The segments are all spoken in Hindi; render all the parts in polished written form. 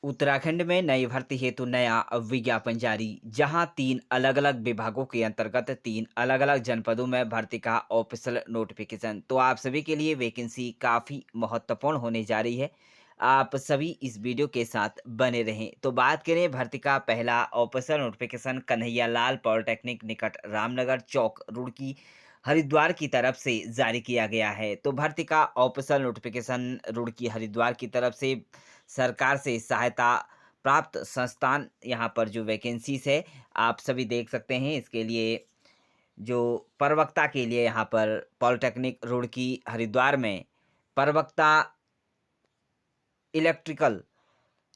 उत्तराखंड में नई भर्ती हेतु नया विज्ञापन जारी। जहां 3 अलग-अलग विभागों के अंतर्गत 3 अलग-अलग जनपदों में भर्ती का ऑफिशियल नोटिफिकेशन। तो आप सभी के लिए वैकेंसी काफ़ी महत्वपूर्ण होने जा रही है। आप सभी इस वीडियो के साथ बने रहें। तो बात करें भर्ती का पहला official notification Kanhaiya Lal polytechnic निकट रामनगर चौक रुड़की हरिद्वार की तरफ से जारी किया गया है। तो भर्ती का ऑफिशियल नोटिफिकेशन रुड़की हरिद्वार की तरफ से सरकार से सहायता प्राप्त संस्थान यहाँ पर जो वैकेंसीज है आप सभी देख सकते हैं। इसके लिए जो प्रवक्ता के लिए यहाँ पर पॉलिटेक्निक रुड़की हरिद्वार में प्रवक्ता इलेक्ट्रिकल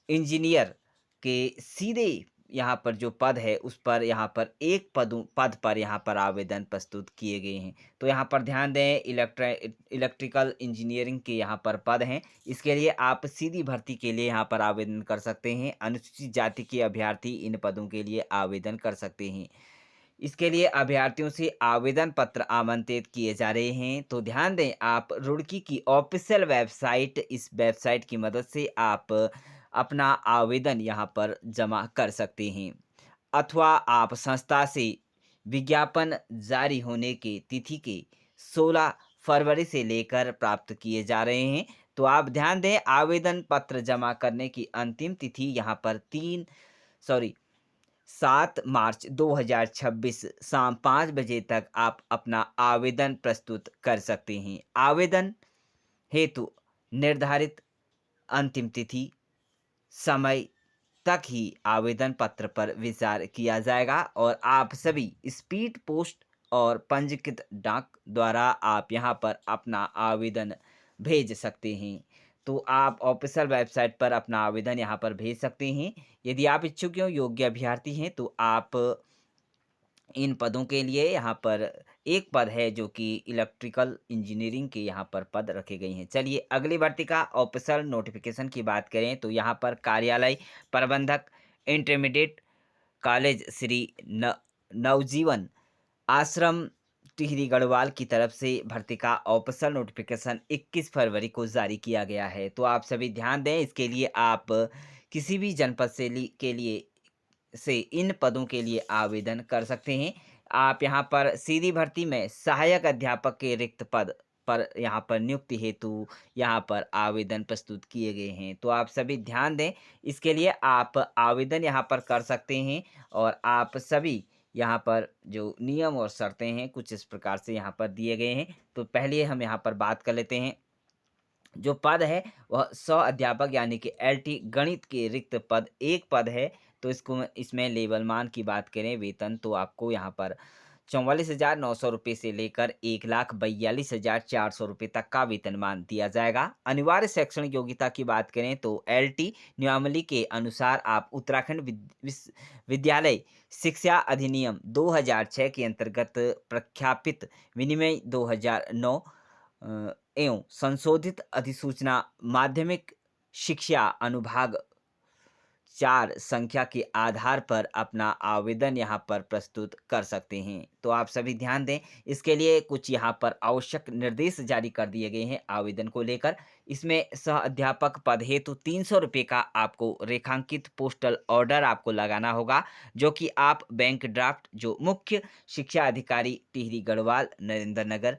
इंजीनियर के सीधे यहाँ पर जो पद है उस पर यहाँ पर एक पद पर यहाँ पर आवेदन प्रस्तुत किए गए हैं। तो यहाँ पर ध्यान दें इलेक्ट्रिकल इंजीनियरिंग के यहाँ पर पद हैं। इसके लिए आप सीधी भर्ती के लिए यहाँ पर आवेदन कर सकते हैं। अनुसूचित जाति के अभ्यर्थी इन पदों के लिए आवेदन कर सकते हैं। इसके लिए अभ्यर्थियों से आवेदन पत्र आमंत्रित किए जा रहे हैं। तो ध्यान दें आप रुड़की की ऑफिशियल वेबसाइट इस वेबसाइट की मदद से आप अपना आवेदन यहाँ पर जमा कर सकते हैं अथवा आप संस्था से विज्ञापन जारी होने के तिथि के 16 फरवरी से लेकर प्राप्त किए जा रहे हैं। तो आप ध्यान दें आवेदन पत्र जमा करने की अंतिम तिथि यहाँ पर 7 मार्च 2026 शाम 5 बजे तक आप अपना आवेदन प्रस्तुत कर सकते हैं। आवेदन हेतु निर्धारित अंतिम तिथि समय तक ही आवेदन पत्र पर विचार किया जाएगा और आप सभी स्पीड पोस्ट और पंजीकृत डाक द्वारा आप यहाँ पर अपना आवेदन भेज सकते हैं। तो आप ऑफिशियल वेबसाइट पर अपना आवेदन यहाँ पर भेज सकते हैं। यदि आप इच्छुक हो योग्य अभ्यर्थी हैं तो आप इन पदों के लिए यहाँ पर एक पद है जो कि इलेक्ट्रिकल इंजीनियरिंग के यहाँ पर पद रखे गए हैं। चलिए अगली भर्ती का ऑफिशियल नोटिफिकेशन की बात करें तो यहाँ पर कार्यालय प्रबंधक इंटरमीडिएट कॉलेज श्री नवजीवन आश्रम टिहरी गढ़वाल की तरफ से भर्ती का ऑफिशियल नोटिफिकेशन 21 फरवरी को जारी किया गया है। तो आप सभी ध्यान दें इसके लिए आप किसी भी जनपद के लिए से इन पदों के लिए आवेदन कर सकते हैं। आप यहाँ पर सीधी भर्ती में सहायक अध्यापक के रिक्त पद पर यहाँ पर नियुक्ति हेतु यहाँ पर आवेदन प्रस्तुत किए गए हैं। तो आप सभी ध्यान दें इसके लिए आप आवेदन यहाँ पर कर सकते हैं और आप सभी यहाँ पर जो नियम और शर्तें हैं कुछ इस प्रकार से यहाँ पर दिए गए हैं। तो पहले हम यहाँ पर बात कर लेते हैं। जो पद है वह सह अध्यापक यानी कि एलटी गणित के रिक्त पद एक पद है। तो इसमें लेवल मान की बात करें वेतन तो आपको यहाँ पर 44,900 रुपये से लेकर 1,42,400 रुपये तक का वेतनमान दिया जाएगा। अनिवार्य शैक्षणिक योग्यता की बात करें तो एलटी नियमावली के अनुसार आप उत्तराखंड विद्यालय शिक्षा अधिनियम 2006 के अंतर्गत प्रख्यापित विनिमय 2009 एवं संशोधित अधिसूचना माध्यमिक शिक्षा अनुभाग 4 संख्या के आधार पर अपना आवेदन यहाँ पर प्रस्तुत कर सकते हैं। तो आप सभी ध्यान दें इसके लिए कुछ यहाँ पर आवश्यक निर्देश जारी कर दिए गए हैं आवेदन को लेकर। इसमें सह अध्यापक पद हेतु 300 रुपये का आपको रेखांकित पोस्टल ऑर्डर आपको लगाना होगा जो कि आप बैंक ड्राफ्ट जो मुख्य शिक्षा अधिकारी टिहरी गढ़वाल नरेंद्र नगर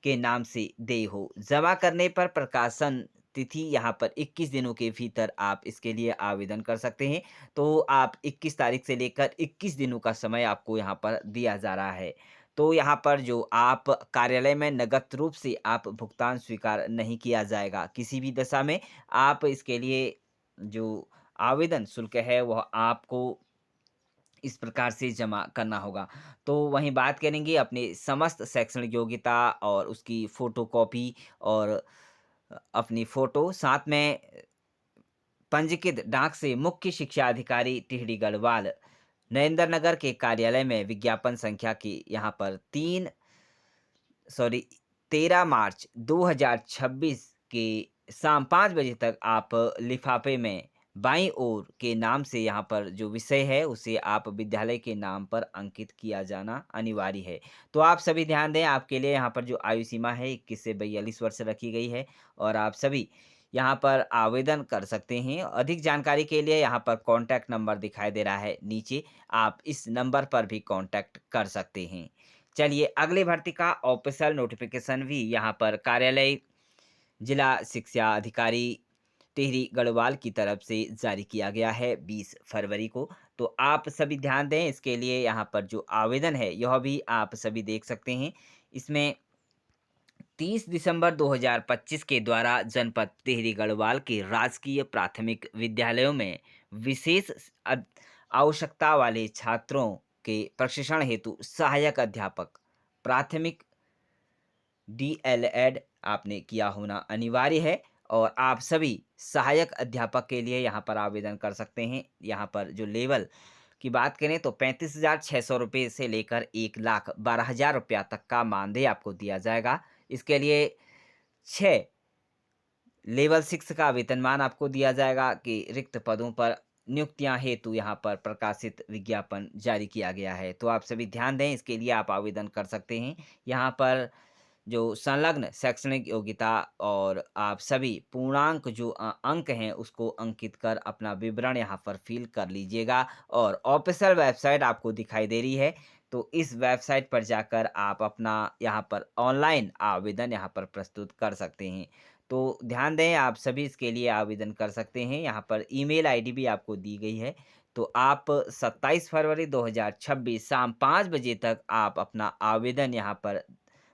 के नाम से देय हो। जमा करने पर प्रकाशन तिथि यहाँ पर 21 दिनों के भीतर आप इसके लिए आवेदन कर सकते हैं। तो आप 21 तारीख से लेकर 21 दिनों का समय आपको यहाँ पर दिया जा रहा है। तो यहाँ पर जो आप कार्यालय में नगद रूप से आप भुगतान स्वीकार नहीं किया जाएगा किसी भी दशा में। आप इसके लिए जो आवेदन शुल्क है वह आपको इस प्रकार से जमा करना होगा। तो वहीं बात करेंगे अपनी समस्त शैक्षणिक योग्यता और उसकी फ़ोटोकॉपी और अपनी फ़ोटो साथ में पंजीकृत डाक से मुख्य शिक्षा अधिकारी टिहरी गढ़वाल नरेंद्र नगर के कार्यालय में विज्ञापन संख्या की यहाँ पर 13 मार्च 2026 के शाम 5 बजे तक आप लिफाफे में बाईं ओर के नाम से यहाँ पर जो विषय है उसे आप विद्यालय के नाम पर अंकित किया जाना अनिवार्य है। तो आप सभी ध्यान दें आपके लिए यहाँ पर जो आयु सीमा है 21 से 42 वर्ष रखी गई है और आप सभी यहाँ पर आवेदन कर सकते हैं। अधिक जानकारी के लिए यहाँ पर कॉन्टैक्ट नंबर दिखाई दे रहा है नीचे, आप इस नंबर पर भी कॉन्टैक्ट कर सकते हैं। चलिए अगली भर्ती का ऑफ़िशियल नोटिफ़िकेशन भी यहाँ पर कार्यालय जिला शिक्षा अधिकारी टिहरी गढ़वाल की तरफ से जारी किया गया है 20 फरवरी को। तो आप सभी ध्यान दें, इसके लिए यहाँ पर जो आवेदन है यह भी आप सभी देख सकते हैं। इसमें 30 दिसंबर 2025 के द्वारा जनपद टिहरी गढ़वाल के राजकीय प्राथमिक विद्यालयों में विशेष आवश्यकता वाले छात्रों के प्रशिक्षण हेतु सहायक अध्यापक प्राथमिक डीएलएड आपने किया होना अनिवार्य है और आप सभी सहायक अध्यापक के लिए यहाँ पर आवेदन कर सकते हैं। यहाँ पर जो लेवल की बात करें तो 35,600 रुपये से लेकर 1,12,000 रुपया तक का मानदेय आपको दिया जाएगा। इसके लिए 6 लेवल 6 का वेतनमान आपको दिया जाएगा कि रिक्त पदों पर नियुक्तियां हेतु यहाँ पर प्रकाशित विज्ञापन जारी किया गया है। तो आप सभी ध्यान दें, इसके लिए आप आवेदन कर सकते हैं। यहाँ पर जो संलग्न शैक्षणिक योग्यता और आप सभी पूर्णांक जो अंक हैं उसको अंकित कर अपना विवरण यहाँ पर फिल कर लीजिएगा और ऑफिशियल वेबसाइट आपको दिखाई दे रही है। तो इस वेबसाइट पर जाकर आप अपना यहाँ पर ऑनलाइन आवेदन यहाँ पर प्रस्तुत कर सकते हैं। तो ध्यान दें, आप सभी इसके लिए आवेदन कर सकते हैं। यहाँ पर ईमेल आईडी भी आपको दी गई है। तो आप 27 फरवरी 2026 शाम 5 बजे तक आप अपना आवेदन यहाँ पर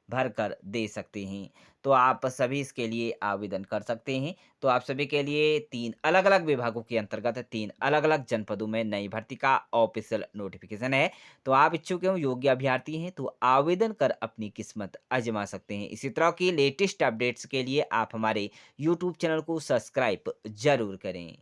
भर कर दे सकते हैं। तो आप सभी इसके लिए आवेदन कर सकते हैं। तो आप सभी के लिए 3 अलग-अलग विभागों के अंतर्गत 3 अलग-अलग जनपदों में नई भर्ती का ऑफ़िशियल नोटिफ़िकेशन है। तो आप इच्छुक एवं योग्य अभ्यर्थी हैं तो आवेदन कर अपनी किस्मत आज़मा सकते हैं। इसी तरह की लेटेस्ट अपडेट्स के लिए आप हमारे यूट्यूब चैनल को सब्सक्राइब ज़रूर करें।